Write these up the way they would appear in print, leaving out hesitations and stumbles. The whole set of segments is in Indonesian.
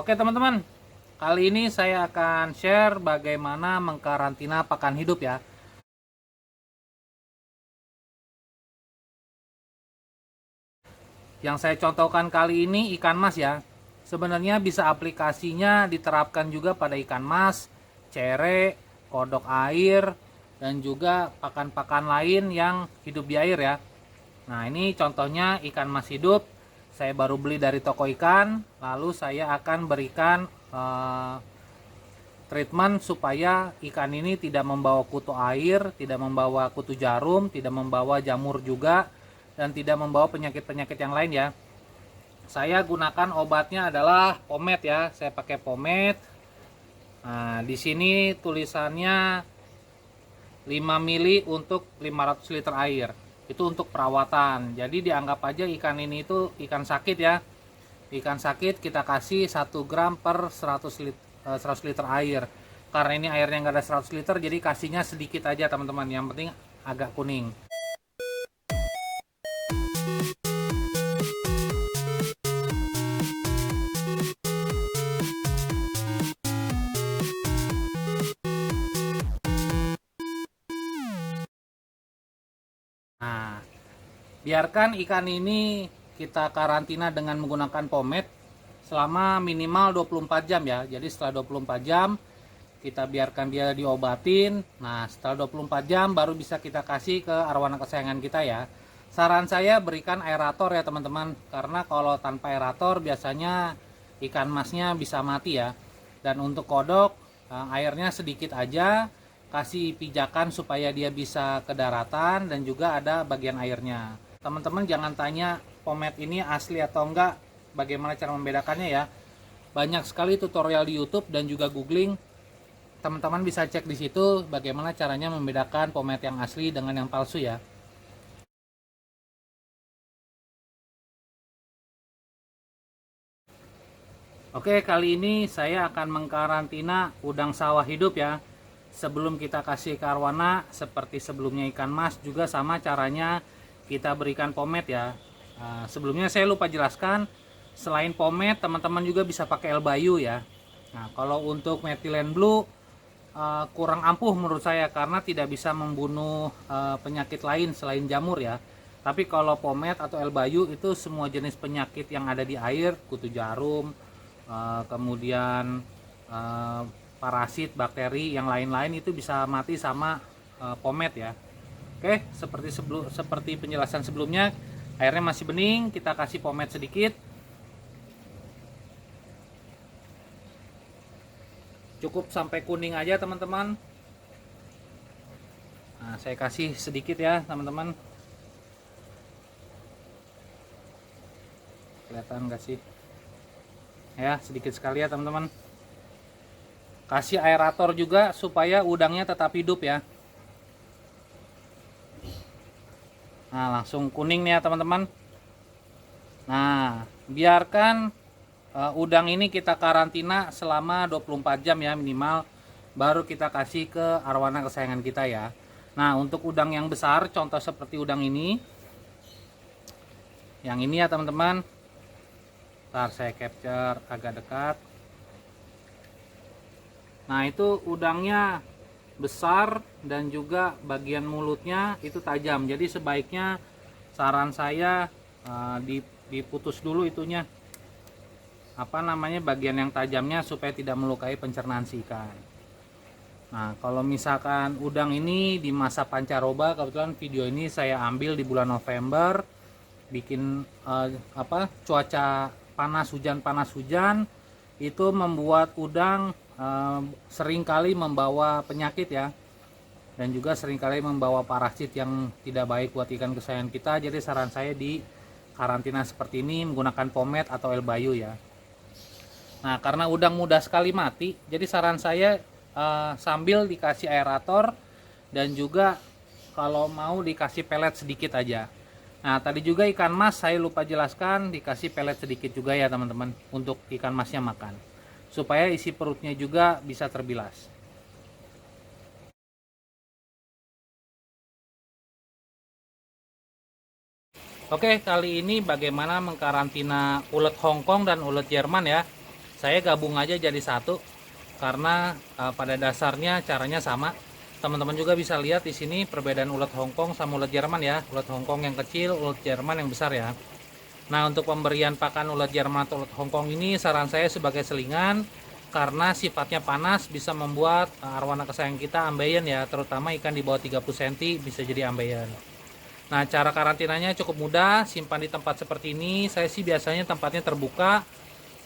Oke teman-teman, kali ini saya akan share bagaimana mengkarantina pakan hidup ya. Yang saya contohkan kali ini ikan mas ya. Sebenarnya bisa aplikasinya diterapkan juga pada ikan mas, cere, kodok air, dan juga pakan-pakan lain yang hidup di air ya. Nah ini contohnya ikan mas hidup. Saya baru beli dari toko ikan, lalu saya akan berikan treatment supaya ikan ini tidak membawa kutu air, tidak membawa kutu jarum, tidak membawa jamur juga, dan tidak membawa penyakit-penyakit yang lain ya. Saya gunakan obatnya adalah pomade ya. Saya pakai pomade. Nah, di sini tulisannya 5 mili untuk 500 liter air. Itu untuk perawatan. Jadi dianggap aja ikan ini itu ikan sakit ya. Ikan sakit kita kasih 1 gram per 100 liter air. Karena ini airnya nggak ada 100 liter, jadi kasihnya sedikit aja teman-teman. Yang penting agak kuning. Nah, biarkan ikan ini kita karantina dengan menggunakan pomade selama minimal 24 jam ya. Jadi setelah 24 jam kita biarkan dia diobatin. Nah, setelah 24 jam baru bisa kita kasih ke arwana kesayangan kita ya. Saran saya berikan aerator ya teman-teman, karena kalau tanpa aerator biasanya ikan masnya bisa mati ya. Dan untuk kodok airnya sedikit aja, kasih pijakan supaya dia bisa ke daratan dan juga ada bagian airnya. Teman-teman jangan tanya pomade ini asli atau enggak, bagaimana cara membedakannya ya. Banyak sekali tutorial di YouTube dan juga googling. Teman-teman bisa cek di situ bagaimana caranya membedakan pomade yang asli dengan yang palsu ya. Oke, kali ini saya akan mengkarantina udang sawah hidup ya. Sebelum kita kasih ke arwana, seperti sebelumnya ikan mas juga sama caranya kita berikan pomade ya. Sebelumnya saya lupa jelaskan, selain pomade teman-teman juga bisa pakai Elbayu ya. Nah, kalau untuk methylene blue kurang ampuh menurut saya karena tidak bisa membunuh penyakit lain selain jamur ya. Tapi kalau pomade atau Elbayu itu semua jenis penyakit yang ada di air, kutu jarum, kemudian parasit, bakteri yang lain-lain itu bisa mati sama pomade ya. Oke, seperti penjelasan sebelumnya, airnya masih bening, kita kasih pomade sedikit. Cukup sampai kuning aja teman-teman. Nah, saya kasih sedikit ya teman-teman. Kelihatan nggak sih? Ya, sedikit sekali ya teman-teman. Kasih aerator juga supaya udangnya tetap hidup ya. Nah, langsung kuning nih ya teman-teman. Nah, biarkan udang ini kita karantina selama 24 jam ya minimal. Baru kita kasih ke arwana kesayangan kita ya. Nah, untuk udang yang besar, contoh seperti udang ini. Yang ini ya teman-teman. Ntar saya capture agak dekat. Nah, itu udangnya besar dan juga bagian mulutnya itu tajam. Jadi sebaiknya saran saya diputus dulu itunya. Apa namanya, bagian yang tajamnya supaya tidak melukai pencernaan si ikan. Nah, kalau misalkan udang ini di masa pancaroba, kebetulan video ini saya ambil di bulan November, bikin cuaca panas hujan itu membuat udang seringkali membawa penyakit ya, dan juga seringkali membawa parasit yang tidak baik buat ikan kesayangan kita. Jadi saran saya di karantina seperti ini menggunakan pomade atau Elbayu ya. Nah, karena udang mudah sekali mati, jadi saran saya sambil dikasih aerator dan juga kalau mau dikasih pelet sedikit aja. Nah, tadi juga ikan mas saya lupa jelaskan, dikasih pelet sedikit juga ya teman-teman untuk ikan masnya makan. Supaya isi perutnya juga bisa terbilas. Oke, kali ini bagaimana mengkarantina ulet Hongkong dan ulet Jerman ya. Saya gabung aja jadi satu karena pada dasarnya caranya sama. Teman-teman juga bisa lihat di sini perbedaan ulat Hongkong sama ulat Jerman ya. Ulat Hongkong yang kecil, ulat Jerman yang besar ya. Nah, untuk pemberian pakan ulat Jerman atau ulat Hongkong ini saran saya sebagai selingan karena sifatnya panas bisa membuat arwana kesayangan kita ambeien ya, terutama ikan di bawah 30 cm bisa jadi ambeien. Nah, cara karantinanya cukup mudah, simpan di tempat seperti ini. Saya sih biasanya tempatnya terbuka.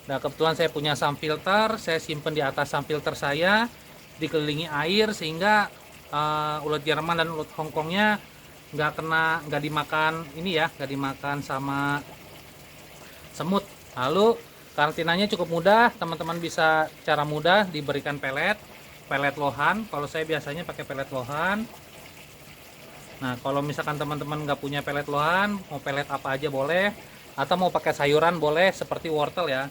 Nah, kebetulan saya punya sun filter, saya simpan di atas sun filter saya, dikelilingi air sehingga ulat Jerman dan ulat Hongkongnya nggak dimakan ini ya, nggak dimakan sama semut. Lalu karantinanya cukup mudah, teman-teman bisa cara mudah diberikan pelet lohan. Kalau saya biasanya pakai pelet lohan. Nah, kalau misalkan teman-teman nggak punya pelet lohan, mau pelet apa aja boleh, atau mau pakai sayuran boleh, seperti wortel ya.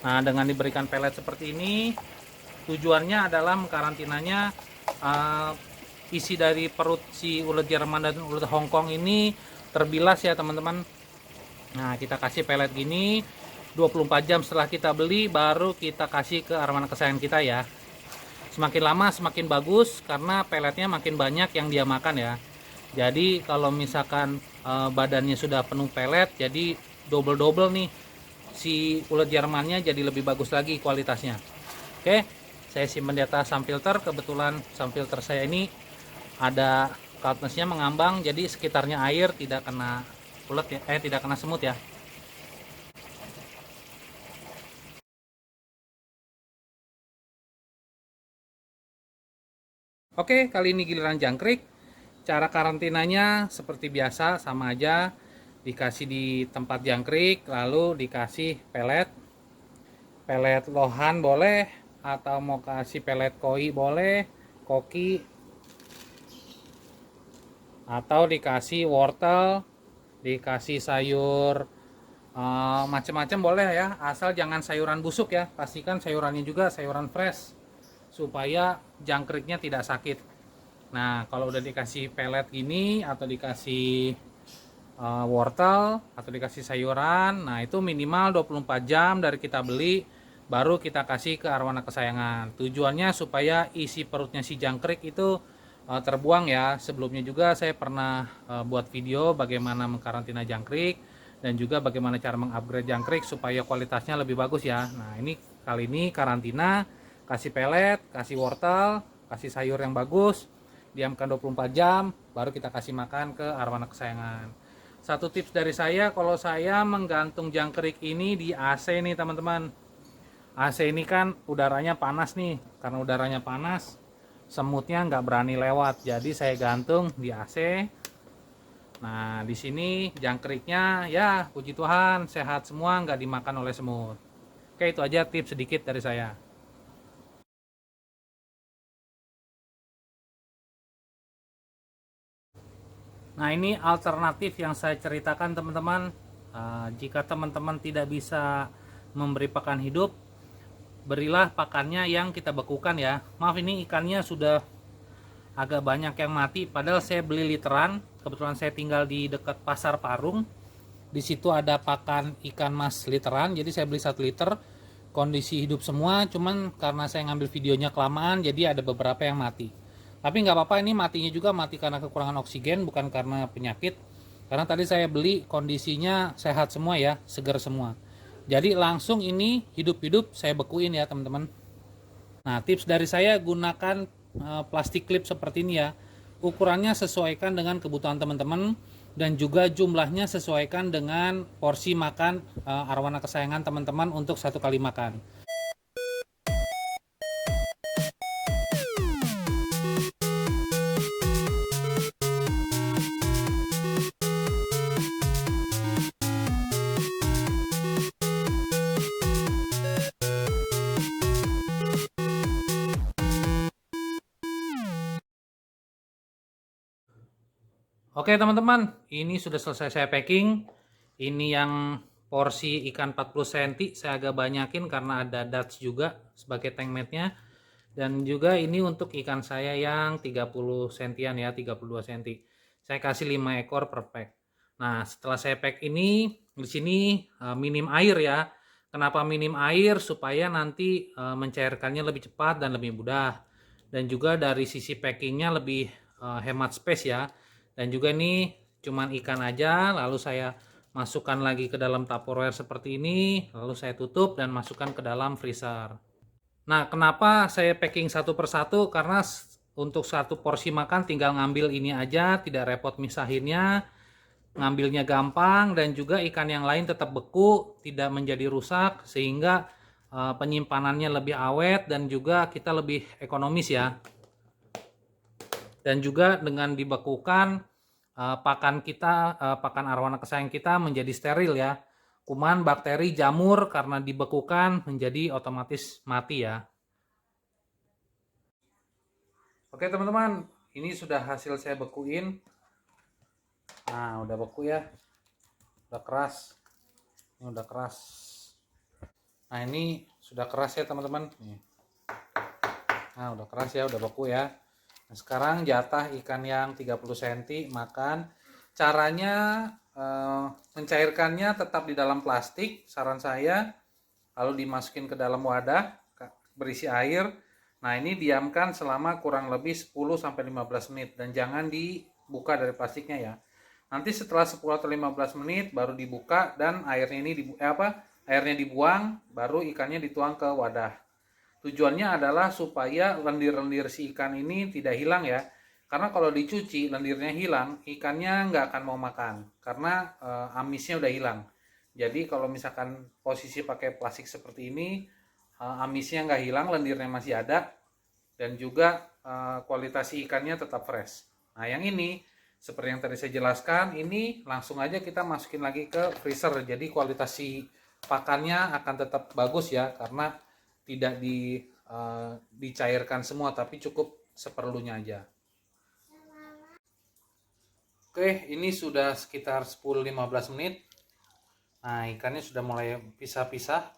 Nah, dengan diberikan pelet seperti ini, tujuannya adalah mengkarantinanya isi dari perut si ulat Jerman dan ulat Hongkong ini terbilas ya teman-teman. Nah, kita kasih pelet gini 24 jam setelah kita beli, baru kita kasih ke arwana kesayangan kita ya. Semakin lama semakin bagus karena peletnya makin banyak yang dia makan ya. Jadi kalau misalkan badannya sudah penuh pelet, jadi double nih si ulat Jermannya, jadi lebih bagus lagi kualitasnya. Oke, saya simpan di atas sun filter. Kebetulan sun filter saya ini ada coldnessnya mengambang, jadi sekitarnya air, tidak kena ulat ya, tidak kena semut ya. Oke, kali ini giliran jangkrik. Cara karantinanya seperti biasa, sama aja. Dikasih di tempat jangkrik, lalu dikasih pelet. Pelet lohan boleh, atau mau kasih pelet koi boleh, koki, atau dikasih wortel, dikasih sayur macam-macam boleh ya, asal jangan sayuran busuk ya. Pastikan sayurannya juga sayuran fresh supaya jangkriknya tidak sakit. Nah, kalau udah dikasih pelet gini atau dikasih wortel atau dikasih sayuran, nah itu minimal 24 jam dari kita beli baru kita kasih ke arwana kesayangan. Tujuannya supaya isi perutnya si jangkrik itu terbuang ya. Sebelumnya juga saya pernah buat video bagaimana mengkarantina jangkrik dan juga bagaimana cara mengupgrade jangkrik supaya kualitasnya lebih bagus ya. Nah, ini kali ini karantina, kasih pelet, kasih wortel, kasih sayur yang bagus, diamkan 24 jam, baru kita kasih makan ke arwana kesayangan. Satu tips dari saya, kalau saya menggantung jangkrik ini di AC nih teman-teman. AC ini kan udaranya panas nih, karena udaranya panas, semutnya nggak berani lewat, jadi saya gantung di AC. Nah, di sini jangkriknya ya puji Tuhan sehat semua, nggak dimakan oleh semut. Oke, itu aja tips sedikit dari saya. Nah, ini alternatif yang saya ceritakan teman-teman. Jika teman-teman tidak bisa memberi pakan hidup, berilah pakannya yang kita bekukan ya. Maaf, ini ikannya sudah agak banyak yang mati, padahal saya beli literan. Kebetulan saya tinggal di dekat Pasar Parung. Di situ ada pakan ikan mas literan, jadi saya beli 1 liter. Kondisi hidup semua, cuman karena saya ngambil videonya kelamaan, jadi ada beberapa yang mati. Tapi nggak apa-apa, ini matinya juga mati karena kekurangan oksigen, bukan karena penyakit. Karena tadi saya beli kondisinya sehat semua ya, segar semua. Jadi langsung ini hidup-hidup saya bekuin ya teman-teman. Nah, tips dari saya, gunakan plastik clip seperti ini ya. Ukurannya sesuaikan dengan kebutuhan teman-teman dan juga jumlahnya sesuaikan dengan porsi makan arwana kesayangan teman-teman untuk 1 kali makan. Oke teman-teman, ini sudah selesai saya packing. Ini yang porsi ikan 40 cm saya agak banyakin karena ada Dutch juga sebagai tank mate-nya. Dan juga ini untuk ikan saya yang 30 sentian ya, 32 cm. Saya kasih 5 ekor per pack. Nah, setelah saya pack ini, di sini minim air ya. Kenapa minim air? Supaya nanti mencairkannya lebih cepat dan lebih mudah. Dan juga dari sisi packingnya lebih hemat space ya. Dan juga ini cuman ikan aja, lalu saya masukkan lagi ke dalam Tupperware seperti ini, lalu saya tutup dan masukkan ke dalam freezer. Nah, kenapa saya packing satu persatu? Karena untuk satu porsi makan tinggal ngambil ini aja, tidak repot misahinnya, ngambilnya gampang, dan juga ikan yang lain tetap beku, tidak menjadi rusak, sehingga penyimpanannya lebih awet dan juga kita lebih ekonomis ya. Dan juga dengan dibekukan, pakan arwana kesayangan kita menjadi steril ya. Kuman, bakteri, jamur karena dibekukan menjadi otomatis mati ya. Oke teman-teman, ini sudah hasil saya bekuin. Nah, udah beku ya. Udah keras. Ini udah keras. Nah, ini sudah keras ya teman-teman. Nah, udah keras ya, udah beku ya. Nah, sekarang jatah ikan yang 30 cm makan. Caranya mencairkannya tetap di dalam plastik, saran saya, lalu dimasukin ke dalam wadah berisi air. Nah, ini diamkan selama kurang lebih 10-15 menit dan jangan dibuka dari plastiknya ya. Nanti setelah 10 atau 15 menit baru dibuka dan airnya ini airnya dibuang, baru ikannya dituang ke wadah. Tujuannya adalah supaya lendir-lendir si ikan ini tidak hilang ya. Karena kalau dicuci lendirnya hilang, ikannya nggak akan mau makan karena amisnya udah hilang. Jadi kalau misalkan posisi pakai plastik seperti ini, amisnya nggak hilang, lendirnya masih ada, dan juga kualitas ikannya tetap fresh. Nah, yang ini seperti yang tadi saya jelaskan, ini langsung aja kita masukin lagi ke freezer. Jadi kualitas si pakannya akan tetap bagus ya, karena tidak dicairkan semua, tapi cukup seperlunya aja. Oke, ini sudah sekitar 10-15 menit. Nah, ikannya sudah mulai pisah-pisah.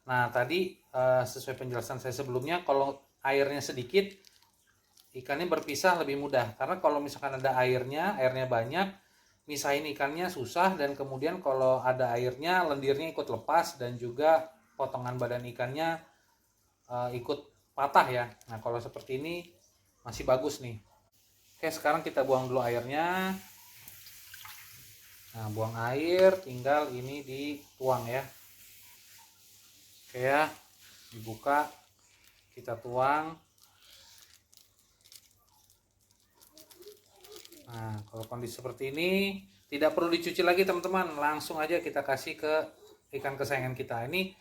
Nah, tadi sesuai penjelasan saya sebelumnya, kalau airnya sedikit, ikannya berpisah lebih mudah. Karena kalau misalkan ada airnya banyak, misahin ikannya susah, dan kemudian kalau ada airnya, lendirnya ikut lepas, dan juga potongan badan ikannya ikut patah ya. Nah, kalau seperti ini masih bagus nih. Oke, sekarang kita buang dulu airnya. Nah, buang air, tinggal ini dituang ya. Oke ya, dibuka, kita tuang. Nah, kalau kondisi seperti ini tidak perlu dicuci lagi teman-teman, langsung aja kita kasih ke ikan kesayangan kita. Ini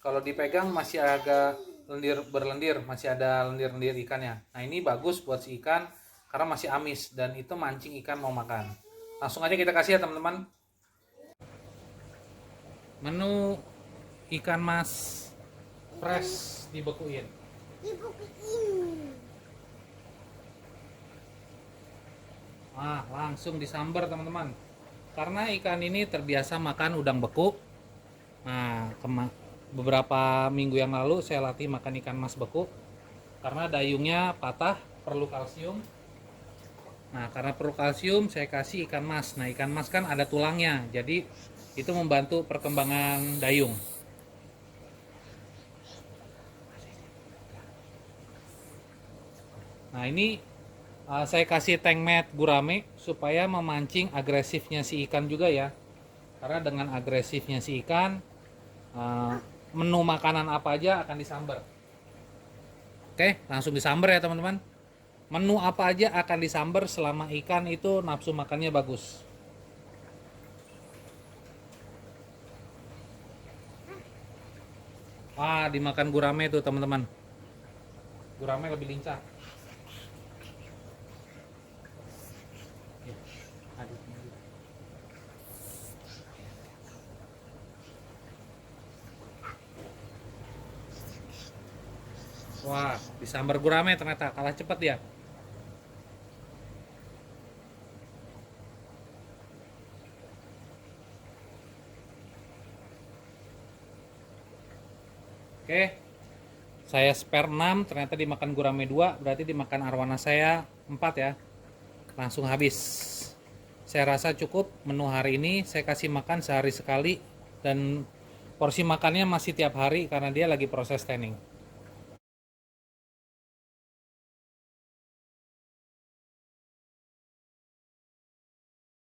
kalau dipegang masih agak berlendir, masih ada lendir-lendir ikannya. Nah, ini bagus buat si ikan karena masih amis dan itu mancing ikan mau makan. Langsung aja kita kasih ya teman-teman. Menu ikan mas fresh dibekuin. Nah, langsung disambar teman-teman. Karena ikan ini terbiasa makan udang beku. Nah, beberapa minggu yang lalu saya latih makan ikan mas beku. Karena dayungnya patah, perlu kalsium. Nah, karena perlu kalsium, saya kasih ikan mas. Nah, ikan mas kan ada tulangnya, jadi itu membantu perkembangan dayung. Nah, ini saya kasih tank mat gurame supaya memancing agresifnya si ikan juga ya. Karena dengan agresifnya si ikan, menu makanan apa aja akan disambar. Oke, langsung disambar ya teman-teman. Menu apa aja akan disambar selama ikan itu nafsu makannya bagus. Wah, dimakan gurame tuh teman-teman. Gurame lebih lincah. Wah, disambar gurame ternyata kalah cepat ya. Oke, saya spare 6, ternyata dimakan gurame 2, berarti dimakan arwana saya 4 ya. Langsung habis. Saya rasa cukup menu hari ini, saya kasih makan sehari sekali dan porsi makannya masih tiap hari karena dia lagi proses tanning.